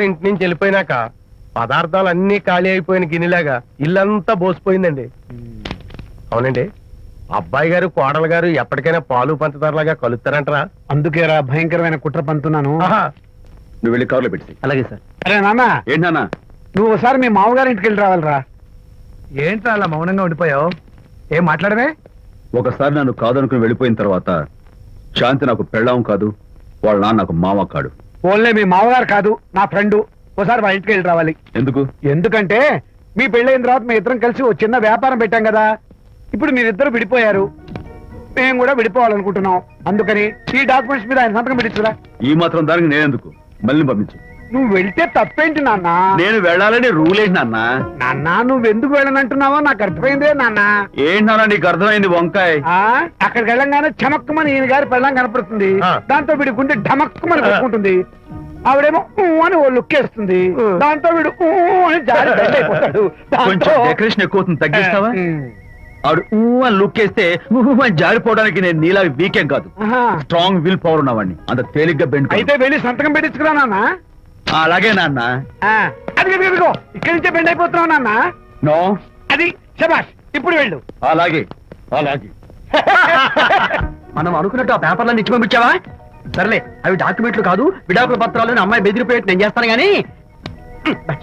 ఇంటి నుంచి వెళ్ళిపోయినాక పదార్థాలు అన్ని ఖాళీ అయిపోయిన గిన్నెలాగా ఇల్లంతా బోసిపోయిందండి. అవునండి, అబ్బాయి గారు కోడలు గారు ఎప్పటికైనా పాలు పంచదారలాగా కలుస్తారంటరా? అందుకేరా భయంకరమైన కుట్ర పంతున్నాను. నువ్వు వెళ్ళి కారులో పెట్టి. అలాగే సార్. అరే నాన్న, ఏంటన్నా? నువ్వు ఒకసారి మీ మామగారి ఇంటికి వెళ్ళి రావాలిరా. ఏంట్రా అలా మౌనంగా ఉండిపోయావు? ఏం మాట్లాడమే? ఒకసారి నన్ను కాదనుకుని వెళ్ళిపోయిన తర్వాత శాంతి నాకు పెళ్ళాం కాదు, వాళ్ళ నాన్న నాకు మామ కాడు. ఓన్లే మీ మామగారు కాదు, నా ఫ్రెండ్. ఒకసారి వాళ్ళ ఇంటికి వెళ్ళి రావాలి. ఎందుకు? ఎందుకంటే మీ పెళ్ళైన తర్వాత మీ ఇద్దరం కలిసి ఓ చిన్న వ్యాపారం పెట్టాం కదా. ఇప్పుడు మీరిద్దరు విడిపోయారు, మేము కూడా విడిపోవాలనుకుంటున్నాం. అందుకని ఈ డాక్యుమెంట్స్ మీద ఆయన సంతకం పెట్టించురా. ఈ మాత్రం దానికి నేనెందుకు? మళ్ళీ పంపించు. నువ్వు వెళ్తే తప్పేంటి నాన్న? నేను వెళ్ళాలని రూల్ ఏంటి నాన్న? నాన్న, నువ్వు ఎందుకు వెళ్ళనంటున్నావో నాకు అర్థమైందే నాన్న. ఏంటన్నా నీకు అర్థమైంది వంకాయ? అక్కడికి వెళ్ళంగానే చమక్కుమని ఈయన గారి పెళ్ళం కనపడుతుంది. దాంతో వీడి గుండె ఢమక్కుమని కొట్టుకుంటుంది. ఆవిడేమో అని ఓ లుక్ వేస్తుంది. దాంతో వీడు అని జారి బెడ్ అయిపోతాడు. కొంచెం డెకరేషన్ ఎక్కువ అవుతుంది, తగ్గిస్తావా? ఆవిడ అని లుక్ వేస్తే అని జారిపోవడానికి నేను నీలా వీకేం కాదు, స్ట్రాంగ్ విల్ పవర్ ఉన్నవాడిని. అంత తేలిగ్గా బెండ్ అయితే వెళ్ళి సంతకం పెట్టించుకురా నాన్న. అలాగే నాన్న. అది ఇక్కడి నుంచే బెండ్ అయిపోతున్నావు నాన్న. నో, అది శబాష్. ఇప్పుడు వెళ్ళు. అలాగే అలాగే. మనం అనుకున్నట్టు ఆ పేపర్లను ఇచ్చి పంపించావా? సర్లే, అవి డాక్యుమెంట్లు కాదు, విడాకుల పత్రాలు. అమ్మాయి బెదిరిపోయేట్టు నేను చేస్తాను గానీ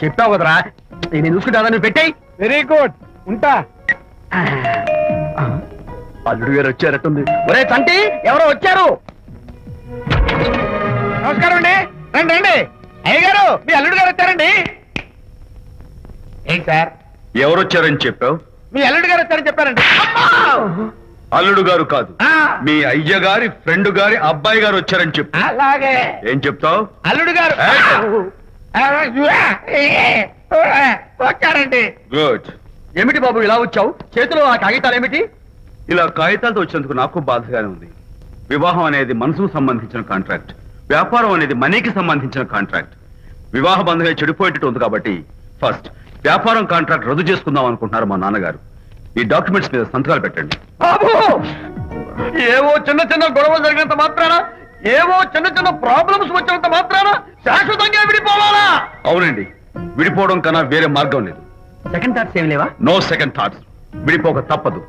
చెప్పావు కదరా, నేను చూసుకుంటా. నువ్వు పెట్టాయి. వెరీ గుడ్, ఉంటా. అల్లుడు గారు వచ్చారట్టుంది. ఒరే తంటి, ఎవరో వచ్చారు. నమస్కారం అండి. రండి రండి. అయ్య గారు, మీ అల్లుడు గారు వచ్చారండి. ఏంటి సార్? ఎవరు వచ్చారని చెప్పావు? మీ అల్లుడు గారు వచ్చారని చెప్పారండి. అల్లుడు గారు కాదు, మీ అయ్య గారి ఫ్రెండ్ గారి అబ్బాయి గారు వచ్చారని చెప్పు. అలాగే. ఏం చెప్తావు? అల్లుడు గారు వచ్చారండి. గుడ్. ఏమిటి బాబు ఇలా వచ్చావు? చేతిలో ఆ కాగితాలు ఏమిటి? ఇలా కాగితాలతో వచ్చినందుకు నాకు బాధగానే ఉంది. వివాహం అనేది మనసుకు సంబంధించిన కాంట్రాక్ట్, వ్యాపారం అనేది మనీకి సంబంధించిన కాంట్రాక్ట్. వివాహ బంధంగా చెడిపోయేటట్టు ఉంది కాబట్టి ఫస్ట్ వ్యాపారం కాంట్రాక్ట్ రద్దు చేసుకుందాం అనుకుంటున్నారు మా నాన్నగారు. ఈ డాక్యుమెంట్స్ మీద సంతకాలు పెట్టండి. బాబు, ఏవో చిన్న చిన్న గొడవలు జరిగినంత మాత్రాన, ఏవో చిన్న చిన్న ప్రాబ్లమ్స్ వచ్చినంత మాత్రాన శాశ్వతంగా విడిపోవాలా? అవునండి, విడిపోవడం కన్నా వేరే మార్గం లేదు. సెకండ్ థాట్స్ ఏమి లేవా? No second thoughts. విడిపోక తప్పదు.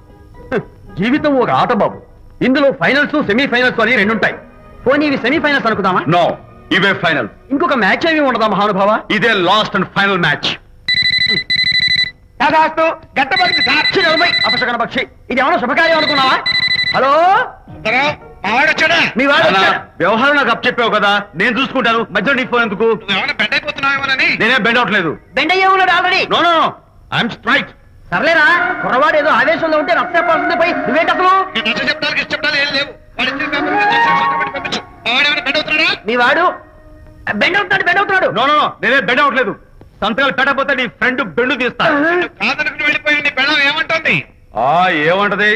జీవితం ఒక ఆట బాబు. ఇందులో ఫైనల్స్, సెమీఫైనల్స్ అని రెండుంటాయి. పోనీ ఇవి సెమీఫైనల్స్ అనుకుందామా? నో, ఇవే ఫైనల్. ఇంకొక మ్యాచ్ ఏమి ఉండదా మహానుభావ? ఇదే లాస్ట్ అండ్ ఫైనల్ మ్యాచ్. గట్టబడి సాక్షి నిలబై అపశకన పక్షి. ఇది ఏమన్నా శుభకార్యం అనుకున్నావా? హలో, మీ వాడు అన్నా, వచ్చాడా? వ్యవహారం నాకు అప్ చెప్పావు కదా, నేను చూసుకుంటాను. మధ్యలో నీ ఫోన్ ఎందుకు? బెడ్ అయిపోతున్నావేమోనని. నేనే బెండ్ అవట్లేదు. బెండ్ అయ్యే ఉన్నాడు already. No no, I'm straight. సర్లేరా, కుర్రవాడు ఏదో ఆవేశంలో ఉంటే రక్త చెప్పాల్సింది పోయి నువ్వేంటి అసలు? మీ వాడు బెండ్ అవుతున్నాడు, బెండ్ అవుతున్నాడు. నో నో నో, నేనే బెండ్ అవట్లేదు. సంతకాలు పెట్టకపోతే నీ ఫ్రెండ్ బెండు తీస్తా. ఏమంటుంది? ఏమంటది?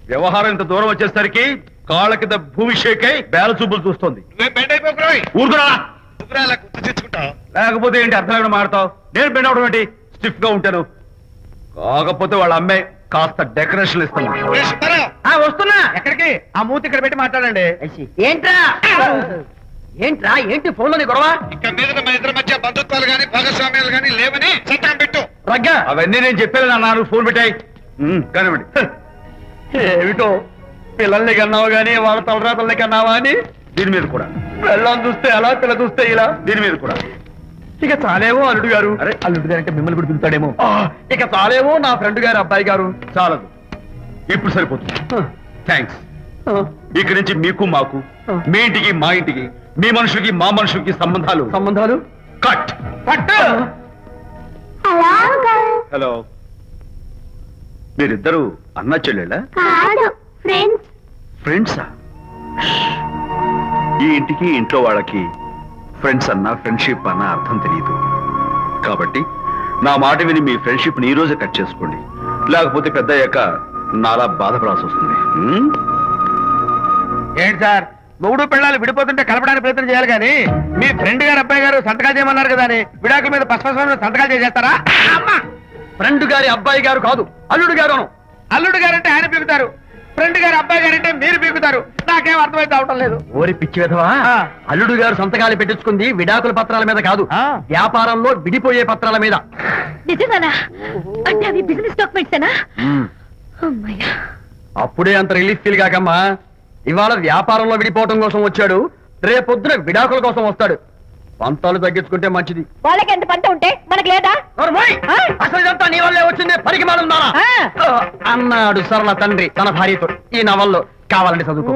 వ్యవహారం ఇంత దూరం వచ్చేసరికి కాళ్ళ కింద భూమి షేక్ అయి బేల చూపులు చూస్తుంది. బెడ్ అయిపోయి ఊరుకురా. గుర్తు తెచ్చుకుంటావు. లేకపోతే ఏంటి అర్థం లేకుండా మాడతావు? నేను బెండ్ అవడం ఏంటి? స్టిఫ్ గా ఉంటాను. కాకపోతే వాళ్ళ అమ్మాయి కాస్త డెకరేషన్ ఇస్తాను. వస్తున్నా. ఎక్కడికి? ఆ మూతి ఇక్కడ పెట్టి మాట్లాడండి. ఏంట్రా ఏంట్రా ఏంటి ఫోన్ లోని గొడవ? ఇక్కడ మీద మన ఇద్దరి మధ్య బంధుత్వాలు గాని భాగస్వామ్యాలు గాని లేవని సంతకం పెట్టు. రగ్గా అవన్నీ నేను చెప్పాను అన్నారు. ఫోన్ పెట్టాయి కానివ్వండి. ఏమిటో పిల్లల్ని కన్నావు గానీ వాళ్ళ తలరాతల్ని కన్నావా అని. దీని మీద కూడా పిల్లల్ని చూస్తే అలా, పిల్ల చూస్తే ఇలా. దీని మీద కూడా ఇక చాలేమో అల్లుడు గారు. అరే, అల్లుడు గారు అంటే మిమ్మల్ని కూడా పిలుతాడేమో. ఇక చాలేమో నా ఫ్రెండ్ గారు అబ్బాయి గారు. చాలదు, ఇప్పుడు సరిపోతుంది. థ్యాంక్స్. ఇక్కడి నుంచి మీకు మాకు, మీ ఇంటికి మా ఇంటికి, మీ మనుషులకి మా మనుషులకి సంబంధాలు కట్. హలో, మీరిద్దరు అన్నా చెల్లెళ్ళా? ఫ్రెండ్సా? ఈ ఇంటికి ఇంట్లో వాళ్ళకి ఫ్రెండ్స్ అన్నా ఫ్రెండ్షిప్ అన్నా అర్థం తెలియదు. కాబట్టి నా మాట విని మీ ఫ్రెండ్షిప్ ని ఈ రోజే కట్ చేసుకోండి. లేకపోతే పెద్ద అయ్యాక నాలా బాధపడాల్సి వస్తుంది. ఏంటి సార్, మొగుడు పిల్లలు విడిపోతుంటే కలపడానికి ప్రయత్నం చేయాలి కానీ మీ ఫ్రెండ్ గారు అబ్బాయి గారు సంతకాలు చేయమన్నారు కదా అని విడాకుల మీద పశ్చిమ సంతకాలు చేసేస్తారా? ఫ్రెండ్ గారి అబ్బాయి గారు కాదు, అల్లుడు గారు. అల్లుడు గారు అంటే ఆయన పిలుతారు, ఫ్రెండ్ గారు అబ్బాయి గారు అంటే మీరు పీకుతారు. నాకేం అర్థమైతే అవటం లేదు. ఓరి పిచ్చి విధవా, అల్లుడు గారు సంతకాలు పెట్టించుకుంది విడాకుల పత్రాల మీద కాదు, వ్యాపారంలో విడిపోయే పత్రాల మీద. నిజమేనా? అంటే అవి బిజినెస్ డాక్యుమెంట్సేనా? అమ్మయ్యా, అప్పుడే అంత రిలీఫ్ ఫీల్ కాకమ్మా. ఇవాళ వ్యాపారంలో విడిపోవటం కోసం వచ్చాడు, రేపొద్దున విడాకుల కోసం వస్తాడు. పంతాలు తగ్గించుకుంటే మంచిది. వాళ్ళకి ఎంత పంట ఉంటే మనకి లేదా? అసలు ఇదంతా నీ వల్లే వచ్చింది, పరికి మాలున్నారా అన్నాడు సరళ తండ్రి తన భార్యతో. ఈ నవల్లో కావాలంటే చదువుకో.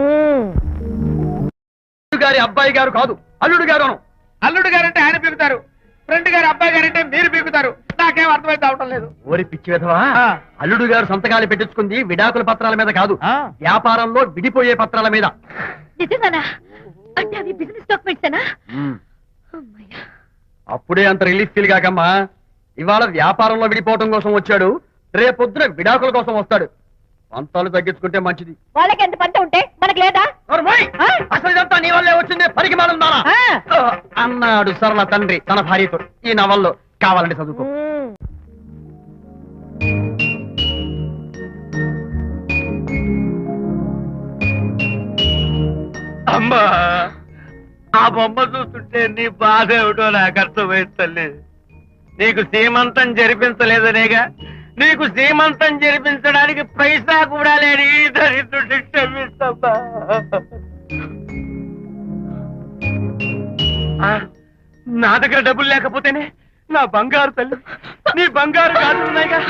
గారి అబ్బాయి గారు కాదు, అల్లుడు గారు. అల్లుడు గారు అంటే ఆయన పీకుతారు, ఫ్రెండ్ గారు అబ్బాయి గారు అంటే మీరు పీకుతారు. నాకేం అర్థమైతే అవటం లేదు. ఓరి పిచ్చి విధవా, అల్లుడు గారు సంతకాలు పెట్టించుకుంది విడాకుల పత్రాల మీద కాదు, వ్యాపారంలో విడిపోయే పత్రాల మీద. నిజమేనా? అంటే అవి బిజినెస్ డాక్యుమెంట్సేనా? అమ్మయ్యా, అప్పుడే అంత రిలీఫ్ ఫీల్ కాకమ్మా. ఇవాళ వ్యాపారంలో విడిపోవటం కోసం వచ్చాడు, రేపొద్దున విడాకుల కోసం వస్తాడు. పంతాలు తగ్గించుకుంటే మంచిది. వాళ్ళకి ఎంత పంట ఉంటే మనకి లేదా? అసలు ఇదంతా నీ వల్లే వచ్చింది, పరికి మాలున్నారా అన్నాడు సరళ తండ్రి తన భార్యతో. ఈ నవల్లో కావాలంటే చదువుకో. అమ్మా, ఆ బొమ్మ చూస్తుంటే నీ బాధ ఏమిటో నాకు అర్థమైంది తల్లి. నీకు సీమంతం జరిపించలేదనేగా, నీకు సీమంతం జరిపించడానికి పైసా కూడా లేని దరిద్రుడి క్షమిస్తమ్మా. నా దగ్గర డబ్బులు లేకపోతేనే నా బంగారు తల్లి, నీ బంగారు కాదున్నాయిగా,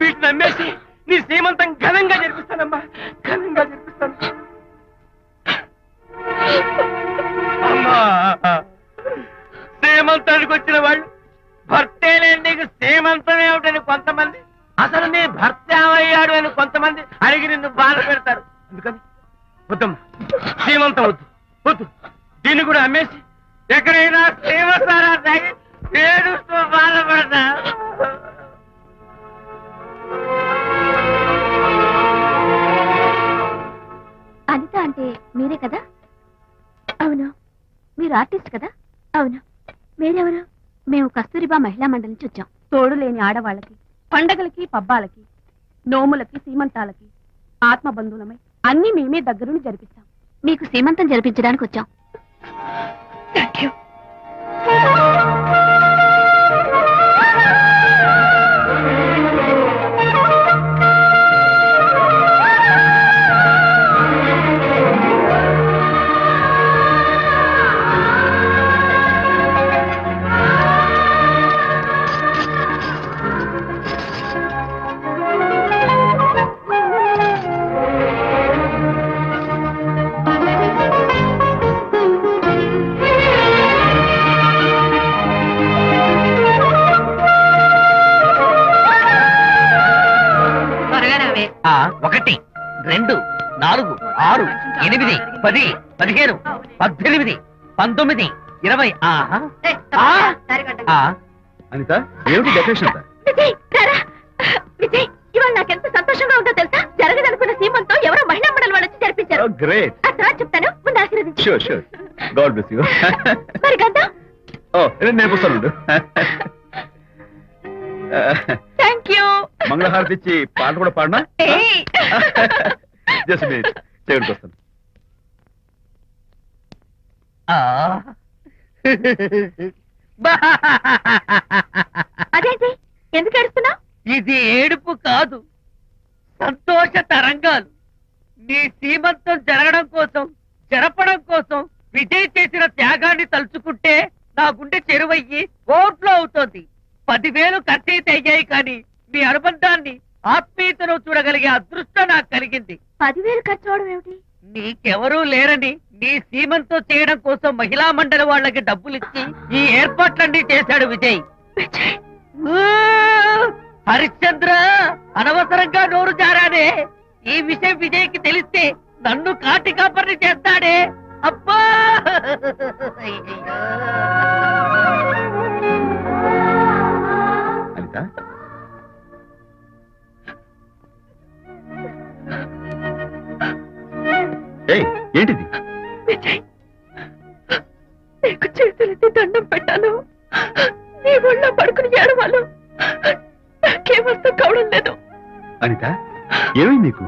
వీటిని నమ్మేసి నీ సీమంతం ఘనంగా జరిపిస్తానమ్మా, ఘనంగా జరిపిస్తాను. అమ్మా, సీమంతానికి వచ్చిన వాళ్ళు భర్తే లేని నీకు సీమంతం ఏమిటని కొంతమంది, అసలు నీ భర్త ఏమయ్యాడు అని కొంతమంది అడిగి నిన్ను బాధ పెడతారు. అందుకని వద్దమ్మా, సీమంతం వద్దు వద్దు. దీన్ని కూడా అమ్మేసి ఎక్కడైనా సీమంతారా తాగి ఏడుస్తూ బాధపడతా. అనిత అంటే మీరే కదా? అవును. మీరు ఆర్టిస్ట్ కదా? అవును. మీరెవరు? మేము కస్తూరిబా మహిళా మండలి నుంచి వచ్చాం. తోడు లేని ఆడవాళ్ళకి, పండగలకి, పబ్బాలకి, నోములకి, సీమంతాలకి ఆత్మ బంధువులమై అన్ని మేమే దగ్గరుండి జరిపిస్తాం. మీకు సీమంతం జరిపించడానికి వచ్చాం. Thank you. ఒకటి, 2, 4, 6, 8, 10, 15, 18, 19, 20. అనిత, ఏమిటి డెకరేషన్ అంతా? విజయ్, ఇవాళ నాకెంత సంతోషంగా ఉందో తెలుసా? జరగదనుకున్న సీమంతో ఎవరో మహిళా మండలి వాళ్ళు వచ్చి జరిపించారు. గ్రేట్. ఆ తర్వాత చెప్తాను, ముందు ఆశీర్వదించు. Sure sure. God bless you. మరి గంధం? నేను వస్తాను. Thank you. మంగళహారతి ఇచ్చి పాట కూడా పాడనా? జస్ట్ మినిట్, చేయడానికి వస్తాను. అదేంటి, ఎందుకు ఏడుస్తున్నావు? ఇది ఏడుపు కాదు, సంతోష తరంగాలు. నీ సీమంతం జరగడం కోసం, జరపడం కోసం విజయ్ చేసిన త్యాగాన్ని తలుచుకుంటే నా గుండె చెరువయ్యి ఓట్లో అవుతోంది. 10,000 ఖర్చయితే అయ్యాయి, కానీ మీ అనుబంధాన్ని, ఆత్మీయతను చూడగలిగే అదృష్టం నాకు కలిగింది. 10,000 ఖర్చు అవడం ఏమిటి? నీకెవరూ లేరని నీ సీమంతో చేయడం కోసం మహిళా మండలి వాళ్ళకి డబ్బులిచ్చి ఈ ఏర్పాట్లన్నీ చేశాడు విజయ్. హరిశ్చంద్ర, అనవసరంగా నోరు జారానే. ఈ విషయం విజయ్కి తెలిస్తే నన్ను కాటి కాపర్ని చేస్తాడే. అబ్బా, అనిత, ఏంటిది? విజయ్, నీకు చేతులెత్తి దండం పెట్టాను. నీ ఒళ్ళో పడుకుని ఏడవాలు. నాకేమర్థం కావడం లేదు. అనిత, ఏమైంది నీకు?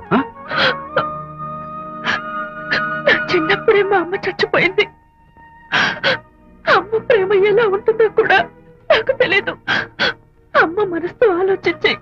చిన్నప్పుడే మా అమ్మ చచ్చిపోయింది. అమ్మ ప్రేమ ఎలా ఉంటుందో కూడా నాకు తెలీదు. అమ్మ మనసుతో ఆలోచించి